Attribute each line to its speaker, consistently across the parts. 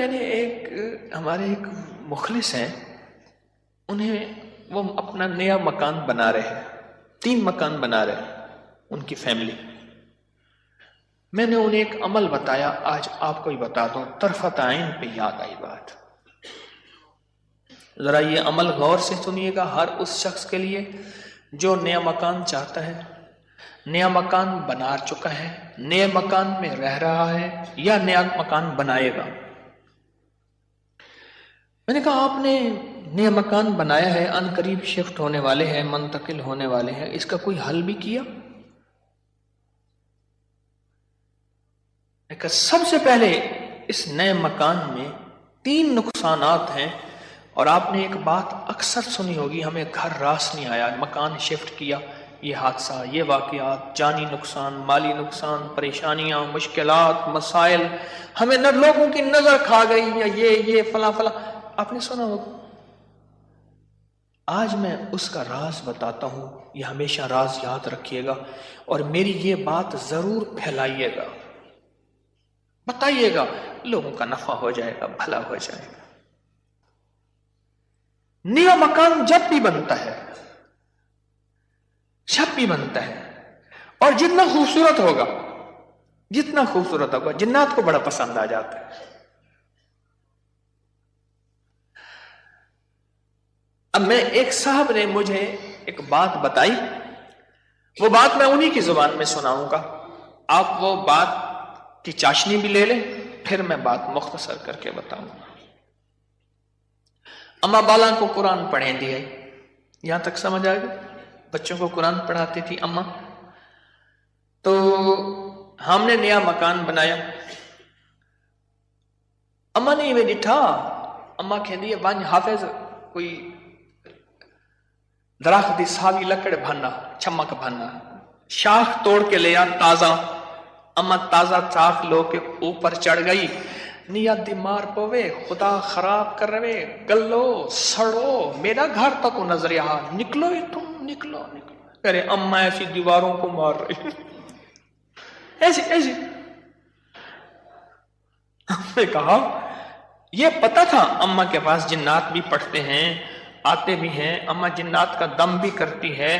Speaker 1: میں نے ہمارے ایک مخلص ہیں، انہیں وہ اپنا نیا مکان بنا رہے ہیں، 3 مکان بنا رہے ہیں ان کی فیملی. میں نے انہیں ایک عمل بتایا، آج آپ کو ہی بتا دوں، طرفت عین پہ یاد آئی بات. ذرا یہ عمل غور سے سنیے گا، ہر اس شخص کے لیے جو نیا مکان چاہتا ہے، نیا مکان بنا چکا ہے، نئے مکان میں رہ رہا ہے یا نیا مکان بنائے گا. میں نے کہا آپ نے نیا مکان بنایا ہے، ان قریب شفٹ ہونے والے ہیں، منتقل ہونے والے ہیں، اس کا کوئی حل بھی کیا؟ کہ سب سے پہلے اس نئے مکان میں 3 نقصانات ہیں، اور آپ نے ایک بات اکثر سنی ہوگی، ہمیں گھر راس نہیں آیا، مکان شفٹ کیا، یہ حادثہ، یہ واقعات، جانی نقصان، مالی نقصان، پریشانیاں، مشکلات، مسائل، ہمیں نہ لوگوں کی نظر کھا گئی، یا یہ فلاں فلاں، آپ نے سنا ہوگا. آج میں اس کا راز بتاتا ہوں، یہ ہمیشہ راز یاد رکھیے گا، اور میری یہ بات ضرور پھیلائیے گا، بتائیے گا، لوگوں کا نفع ہو جائے گا، بھلا ہو جائے گا. نیا مکان جب بھی بنتا ہے، اور جتنا خوبصورت ہوگا، جنات کو بڑا پسند آ جاتا ہے. اب میں ایک صاحب نے مجھے ایک بات بتائی، وہ بات میں انہی کی زبان میں سناؤں گا، آپ وہ بات کی چاشنی بھی لے لیں، پھر میں بات مختصر کر کے بتاؤں گا. اما بالا کو قرآن پڑھیں دیا، یہاں تک سمجھ آ گیا؟ بچوں کو قرآن پڑھاتی تھی اما. تو ہم نے نیا مکان بنایا، اما نے یہ ڈٹھا، اما کہندی ہے ون حافظ کوئی درخت دی ساوی لکڑ بھنا، چمک بھنا، شاخ توڑ کے لیا تازہ. اما تازہ چاخ لو کے اوپر چڑھ گئی، نیت دی مار پوے، خدا خراب کر رہے، گلو سڑو، میرا گھر تک نظر یہاں، نکلو تم، نکلو. کرے اما ایسی دیواروں کو مار رہی، ایسی. ہم نے کہا یہ پتا تھا اما کے پاس جنات بھی پڑھتے ہیں، آتے بھی ہیں، اما جنات کا دم بھی کرتی ہے،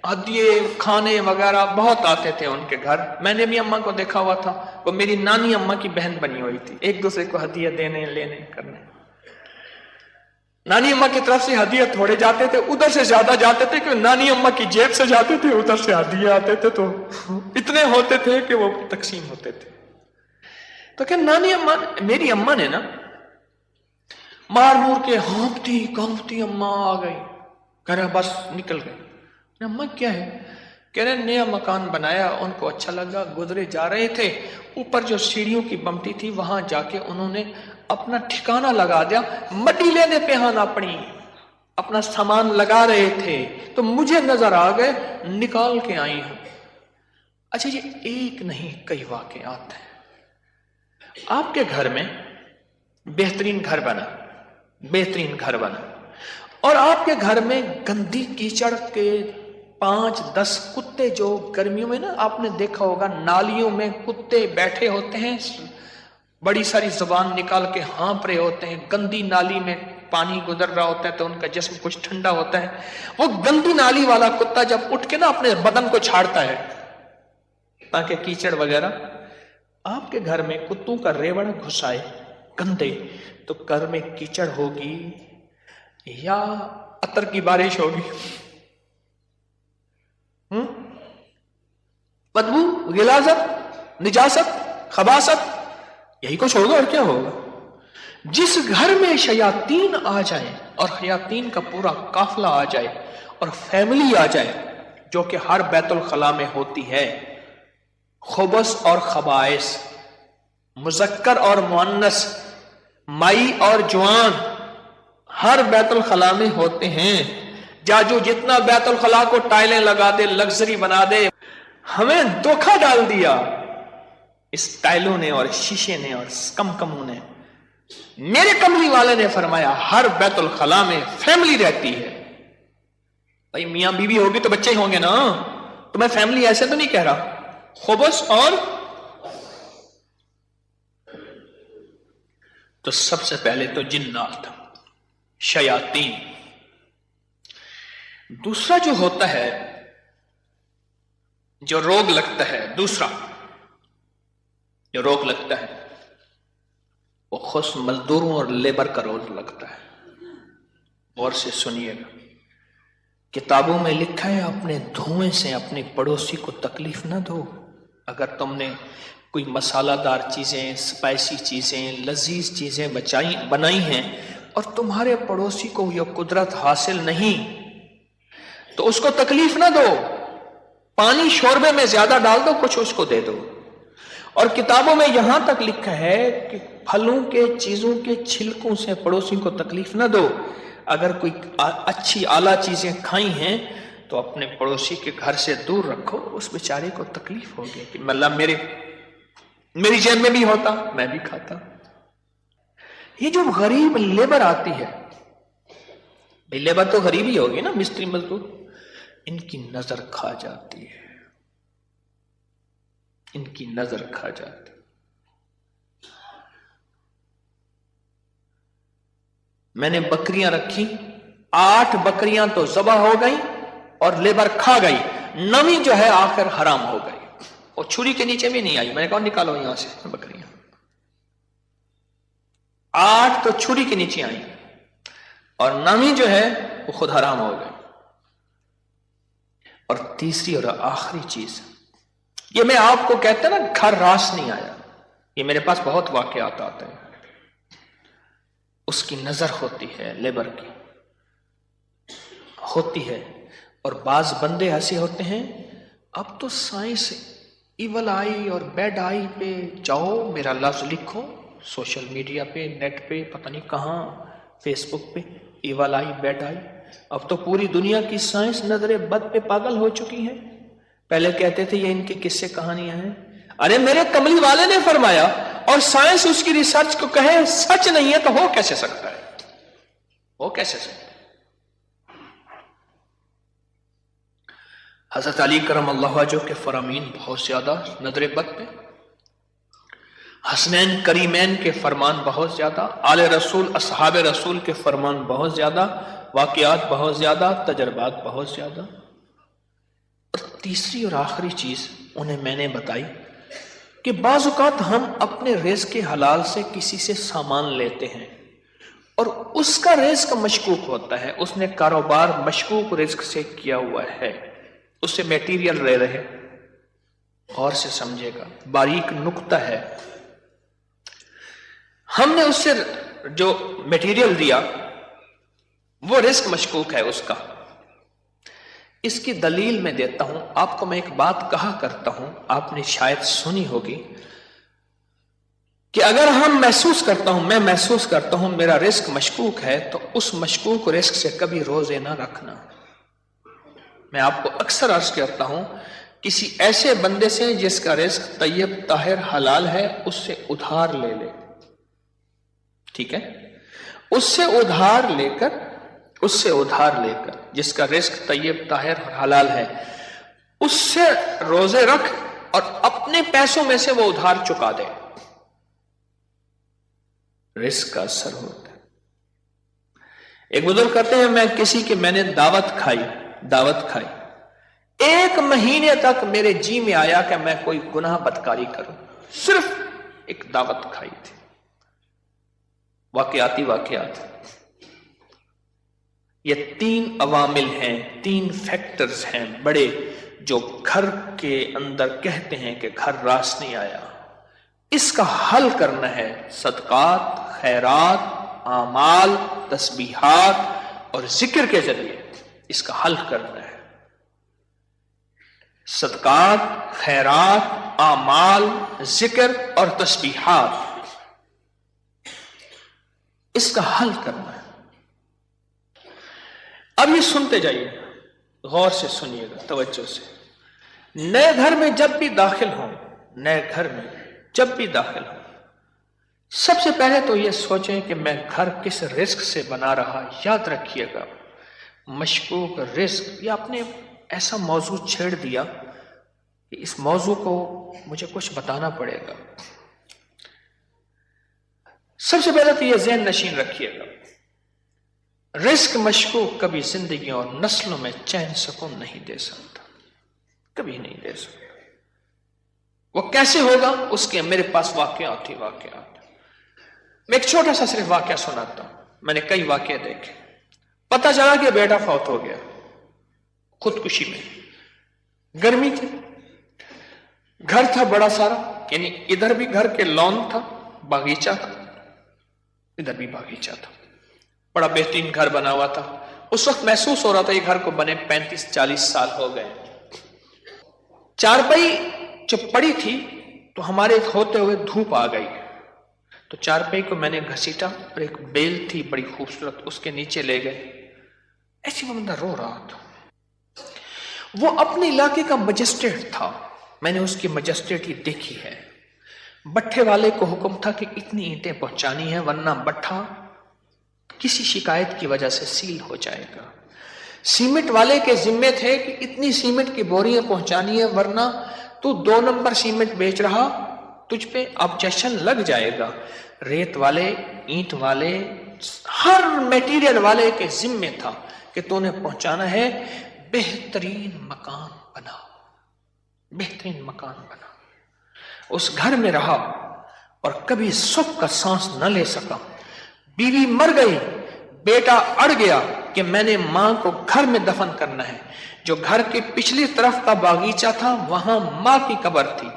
Speaker 1: ہدیے کھانے وغیرہ بہت آتے تھے ان کے گھر. میں نے بھی اما کو دیکھا ہوا تھا، وہ میری نانی اما کی بہن بنی ہوئی تھی، ایک دوسرے کو ہدیہ دینے لینے کرنے. نانی اما کی طرف سے ہدیہ تھوڑے جاتے تھے، ادھر سے زیادہ جاتے تھے، کہ نانی اما کی جیب سے جاتے تھے، ادھر سے ہدیہ آتے تھے، تو اتنے ہوتے تھے کہ وہ تقسیم ہوتے تھے. تو کہ نانی اما، میری اما نے نا مار مور کے ہانپتی کانپتی اما آ گئی، کہہ رہے بس نکل گئی. اما کیا ہے؟ کہہ رہے نیا مکان بنایا، ان کو اچھا لگا، گزرے جا رہے تھے، اوپر جو سیڑھیوں کی بمٹی تھی وہاں جا کے انہوں نے اپنا ٹھکانہ لگا دیا، مٹی لینے پہ ہاں اپنی اپنا سامان لگا رہے تھے، تو مجھے نظر آ گئے، نکال کے آئی ہوں. اچھا یہ ایک نہیں کئی واقعات ہیں. آپ کے گھر میں بہترین گھر بنا، اور آپ کے گھر میں گندی کیچڑ کے 5-10 کتے، جو گرمیوں میں نا آپ نے دیکھا ہوگا نالیوں میں کتے بیٹھے ہوتے ہیں، بڑی ساری زبان نکال کے ہانپ رہے ہوتے ہیں، گندی نالی میں پانی گزر رہا ہوتا ہے تو ان کا جسم کچھ ٹھنڈا ہوتا ہے. وہ گندی نالی والا کتا جب اٹھ کے نا اپنے بدن کو چھاڑتا ہے تاکہ کیچڑ وغیرہ، آپ کے گھر میں کتوں کا ریوڑ گھس آئے گندے، تو گھر میں کیچڑ ہوگی یا عطر کی بارش ہوگی؟ بدبو، غلاظت، نجاست، خباثت، یہی کچھ ہوگا، اور کیا ہوگا؟ جس گھر میں شیاطین آ جائیں اور شیاطین کا پورا قافلہ آ جائے اور فیملی آ جائے، جو کہ ہر بیت الخلاء میں ہوتی ہے، خبث اور خبائث، مذکر اور مؤنث، مائی اور جوان، ہر بیت الخلاء میں ہوتے ہیں. جو جتنا بیت الخلاء کو ٹائلیں لگا دے، لگژری بنا دے، ہمیں دھوکہ ڈال دیا اس ٹائلوں نے اور شیشے نے اور کمکموں نے. میرے کملی والے نے فرمایا ہر بیت الخلاء میں فیملی رہتی ہے. بھائی میاں بیوی ہوگی تو بچے ہوں گے نا، تو میں فیملی ایسے تو نہیں کہہ رہا. خبث اور تو سب سے پہلے تو جنات، شیاطین. دوسرا جو ہوتا ہے، جو روگ لگتا ہے، دوسرا جو روگ لگتا ہے وہ خود مزدوروں اور لیبر کا روگ لگتا ہے. غور سے سنیے گا، کتابوں میں لکھا ہے اپنے دھوئیں سے اپنے پڑوسی کو تکلیف نہ دو. اگر تم نے کوئی مسالہ دار چیزیں، اسپائسی چیزیں، لذیذ چیزیں بنائی ہیں اور تمہارے پڑوسی کو یہ قدرت حاصل نہیں تو اس کو تکلیف نہ دو. پانی شوربے میں زیادہ ڈال دو، کچھ اس کو دے دو. اور کتابوں میں یہاں تک لکھا ہے کہ پھلوں کے چیزوں کے چھلکوں سے پڑوسی کو تکلیف نہ دو. اگر کوئی اچھی اعلیٰ چیزیں کھائی ہیں تو اپنے پڑوسی کے گھر سے دور رکھو، اس بیچارے کو تکلیف ہوگی کہ اللہ میری جیب میں بھی ہوتا میں بھی کھاتا. یہ جو غریب لیبر آتی ہے، لیبر تو غریب ہی ہوگی نا، مستری مزدور، ان کی نظر کھا جاتی ہے، ان کی نظر کھا جاتی. میں نے بکریاں رکھی، 8 بکریاں تو ذبح ہو گئی اور لیبر کھا گئی، 9ویں جو ہے آخر حرام ہو گئی، اور چھری کے نیچے بھی نہیں آئی. میں نے کہا نکالو یہاں سے بکریاں. 8 تو چھری کے نیچے آئی اور 9ویں جو ہے وہ خود حرام ہو گئی. اور تیسری اور آخری چیز، یہ میں آپ کو کہتا نا گھر راس نہیں آیا، یہ میرے پاس بہت واقعات آتے ہیں. اس کی نظر ہوتی ہے، لیبر کی ہوتی ہے. اور بعض بندے ایسے ہوتے ہیں، اب تو سائنس ایول آئی اور بیڈ آئی پہ جاؤ، میرا لفظ لکھو سوشل میڈیا پہ، نیٹ پہ، پتہ نہیں کہاں، فیس بک پہ، ایول آئی بیڈ آئی. اب تو پوری دنیا کی سائنس نظر بد پہ پاگل ہو چکی ہے. پہلے کہتے تھے یہ ان کی قصے کہانیاں ہیں. ارے میرے کملی والے نے فرمایا، اور سائنس اس کی ریسرچ کو کہے سچ نہیں ہے تو ہو کیسے سکتا ہے؟ ہو کیسے سکتا ہے؟ حضرت علی کرم اللہ وجہہ کے فرامین بہت زیادہ نظر بد پہ، حسنین کریمین کے فرمان بہت زیادہ، آل رسول اصحاب رسول کے فرمان بہت زیادہ، واقعات بہت زیادہ، تجربات بہت زیادہ. اور تیسری اور آخری چیز انہیں میں نے بتائی کہ بعض اوقات ہم اپنے رزق کے حلال سے کسی سے سامان لیتے ہیں اور اس کا رزق مشکوک ہوتا ہے، اس نے کاروبار مشکوک رزق سے کیا ہوا ہے، اس سے میٹیریل لے رہے. غور سے سمجھے گا، باریک نقطہ ہے. ہم نے اس سے جو میٹیریل دیا وہ رزق مشکوک ہے اس کا. اس کی دلیل میں دیتا ہوں آپ کو. میں ایک بات کہا کرتا ہوں، آپ نے شاید سنی ہوگی کہ اگر میں محسوس کرتا ہوں میرا رزق مشکوک ہے تو اس مشکوک رزق سے کبھی روزے نہ رکھنا. میں آپ کو اکثر عرض کرتا ہوں کسی ایسے بندے سے جس کا رزق طیب طاہر حلال ہے اس سے ادھار لے لے. ٹھیک ہے، اس سے ادھار لے کر جس کا رزق طیب طاہر اور حلال ہے اس سے روزے رکھ اور اپنے پیسوں میں سے وہ ادھار چکا دے. رزق کا اثر ہوتا ہے. ایک بزرگ کہتے ہیں میں نے دعوت کھائی 1 مہینے تک میرے جی میں آیا کہ میں کوئی گناہ بدکاری کروں، صرف ایک دعوت کھائی تھی. واقعات یہ 3 عوامل ہیں، 3 فیکٹرز ہیں بڑے جو گھر کے اندر کہتے ہیں کہ گھر راس نہیں آیا. اس کا حل کرنا ہے صدقات، خیرات، اعمال، تسبیحات اور ذکر کے ذریعے. اس کا حل کرنا ہے صدقات، خیرات، اعمال، ذکر اور تسبیحات. اس کا حل کرنا ہے. اب یہ سنتے جائیے، غور سے سنیے گا، توجہ سے. نئے گھر میں جب بھی داخل ہوں سب سے پہلے تو یہ سوچیں کہ میں گھر کس رزق سے بنا رہا. یاد رکھیے گا، مشکوک رزق، یا آپ نے ایسا موضوع چھیڑ دیا کہ اس موضوع کو مجھے کچھ بتانا پڑے گا. سب سے پہلے تو یہ ذہن نشین رکھیے گا، رزق مشکوک کبھی زندگی اور نسلوں میں چین سکون نہیں دے سکتا، کبھی نہیں دے سکتا۔ وہ کیسے ہوگا؟ اس کے میرے پاس واقعات ہی واقعات۔ میں ایک چھوٹا سا صرف واقعہ سناتا ہوں، میں نے کئی واقعے دیکھے۔ پتہ چلا کہ بیٹا فوت ہو گیا خودکشی میں، گرمی تھی، گھر تھا بڑا سارا، یعنی ادھر بھی گھر کے لان تھا، باغیچہ تھا، ادھر بھی باغیچہ تھا، بڑا بہترین گھر بنا ہوا تھا۔ اس وقت محسوس ہو رہا تھا یہ گھر کو بنے 35-40 سال ہو گئے۔ چارپائی جب پڑی تھی تو ہمارے ہوتے ہوئے دھوپ آ گئی، تو چارپائی کو میں نے گھسیٹا اور ایک بیل تھی بڑی خوبصورت، اس کے نیچے لے گئے۔ ایسی وہ بندہ رو رہا تھا، وہ اپنے علاقے کا مجسٹریٹ تھا، میں نے اس کی مجسٹریٹ دیکھی ہے۔ بٹھے والے کو حکم تھا کہ اتنی اینٹیں پہنچانی ہے ورنہ بٹھا کسی شکایت کی وجہ سے سیل ہو جائے گا۔ سیمنٹ والے کے ذمے تھے کہ اتنی سیمنٹ کی بوریاں پہنچانی ہے ورنہ تو 2 نمبر سیمنٹ بیچ رہا، تجھ پہ آبجیکشن لگ جائے گا۔ ریت والے، اینٹ والے، ہر میٹیریل والے کے ذمے تھا کہ تو نے پہنچانا ہے۔ بہترین مکان بنا، بہترین مکان بنا۔ اس گھر میں رہا اور کبھی سکھ کا سانس نہ لے سکا۔ بیوی مر گئی، بیٹا اڑ گیا کہ میں نے ماں کو گھر میں دفن کرنا ہے۔ جو گھر کے پچھلی طرف کا باغیچہ تھا وہاں ماں کی قبر تھی،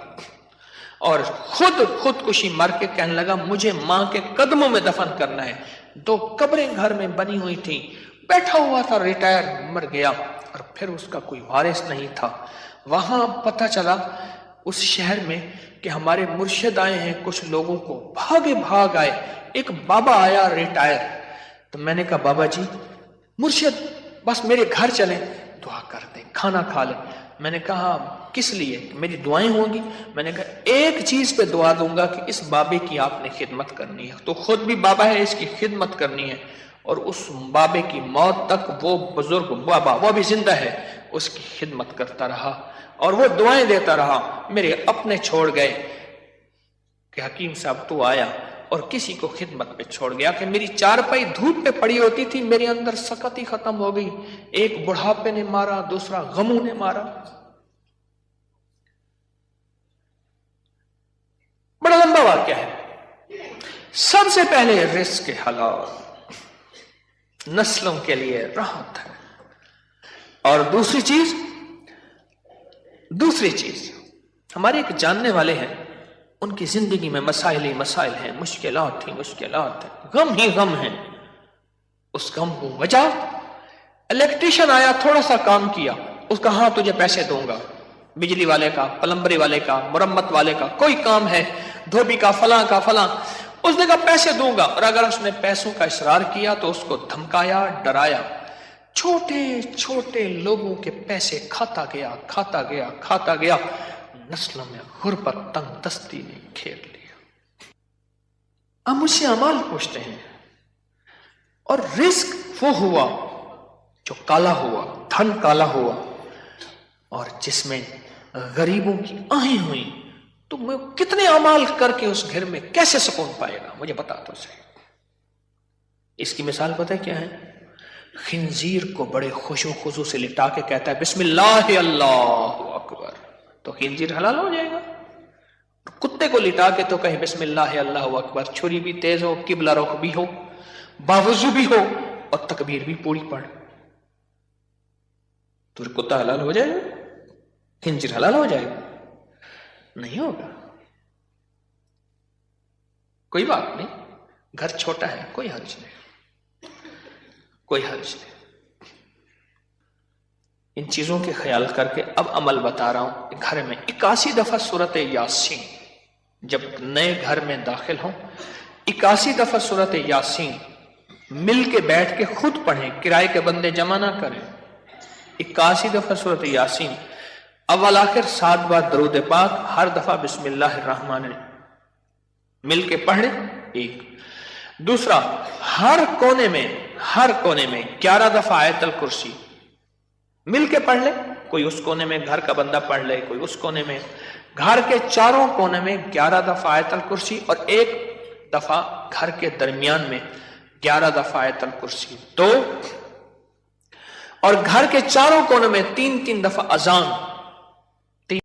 Speaker 1: اور خودکشی مر کے کہنے لگا مجھے ماں کے قدموں میں دفن کرنا ہے۔ 2 قبریں گھر میں بنی ہوئی تھیں، بیٹھا ہوا تھا، ریٹائر، مر گیا، اور پھر اس کا کوئی وارث نہیں تھا۔ وہاں پتہ چلا اس شہر میں کہ ہمارے مرشد آئے ہیں، کچھ لوگوں کو بھاگے بھاگ آئے۔ ایک بابا آیا ریٹائر، تو میں نے کہا بابا جی مرشد بس میرے گھر چلیں، دعا کر دیں، کھانا کھا لیں۔ میں نے کہا کس لیے؟ میری دعائیں ہوں گی۔ میں نے کہا ایک چیز پہ دعا دوں گا کہ اس بابے کی آپ نے خدمت کرنی ہے، تو خود بھی بابا ہے، اس کی خدمت کرنی ہے، اور اس بابے کی موت تک وہ بزرگ بابا، وہ بھی زندہ ہے، اس کی خدمت کرتا رہا اور وہ دعائیں دیتا رہا۔ میرے اپنے چھوڑ گئے کہ حکیم صاحب تو آیا اور کسی کو خدمت پہ چھوڑ گیا کہ میری چارپائی دھوپ پہ پڑی ہوتی تھی، میرے اندر سکت ہی ختم ہو گئی۔ ایک بڑھاپے نے مارا، دوسرا غموں نے مارا۔ بڑا لمبا واقعہ ہے۔ سب سے پہلے رزق حلال نسلوں کے لیے راحت ہے، اور دوسری چیز ہمارے ایک جاننے والے ہیں، ان کی زندگی میں مسائل ہی مسائل ہیں، مشکلات ہیں، غم ہی غم ہیں۔ اس غم کو وجہ الیکٹریشین آیا، تھوڑا سا کام کیا، اس کا ہاں تجھے پیسے دوں گا، بجلی والے کا، پلمبری والے کا، مرمت والے کا، کوئی کام ہے، دھوبی کا، فلاں کا فلاں، اس نے کہا پیسے دوں گا، اور اگر اس نے پیسوں کا اصرار کیا تو اس کو دھمکایا، ڈرایا۔ چھوٹے چھوٹے لوگوں کے پیسے کھاتا گیا، نسلوں میں غربت، تنگ دستی نے گھیر لیا۔ اب مجھ سے اعمال پوچھتے ہیں، اور رزق وہ ہوا جو کالا ہوا، دھن کالا ہوا، اور جس میں غریبوں کی آہیں ہوئیں، تو میں کتنے اعمال کر کے اس گھر میں کیسے سکون پائے گا؟ مجھے بتا تو صحیح۔ اس کی مثال پتہ ہے کیا ہے؟ خنزیر کو بڑے خوشو خضو سے لٹا کے کہتا ہے بسم اللہ اللہ اکبر، تو خنزیر حلال ہو جائے گا۔ کتے کو لٹا کے تو کہے بسم اللہ اللہ اکبر، چھری بھی تیز ہو، قبلہ رخ بھی ہو، باوضو بھی ہو، اور تکبیر بھی پوری پڑھ، تو کتا حلال ہو جائے گا؟ خنزیر حلال ہو جائے گا؟ نہیں ہوگا۔ کوئی بات نہیں، گھر چھوٹا ہے، کوئی حرج نہیں۔ ان چیزوں کے خیال کر کے اب عمل بتا رہا ہوں۔ گھر میں 81 دفعہ سورت یاسین، جب نئے گھر میں داخل ہوں 81 دفعہ سورت یاسین مل کے بیٹھ کے خود پڑھیں، کرائے کے بندے جمع نہ کریں۔ 81 دفعہ سورت یاسین، اول آخر 7 بار درود پاک، ہر دفعہ بسم اللہ الرحمن الرحیم مل کے پڑھ لیں۔ ایک دوسرا، ہر کونے میں 11 دفعہ آیت الکرسی مل کے پڑھ لیں۔ کوئی اس کونے میں گھر کا بندہ پڑھ لے، کوئی اس کونے میں، گھر کے چاروں کونے میں 11 دفعہ آیت الکرسی، اور ایک دفعہ گھر کے درمیان میں 11 دفعہ آیت الکرسی 2، اور گھر کے چاروں کونوں میں 3 دفعہ اذان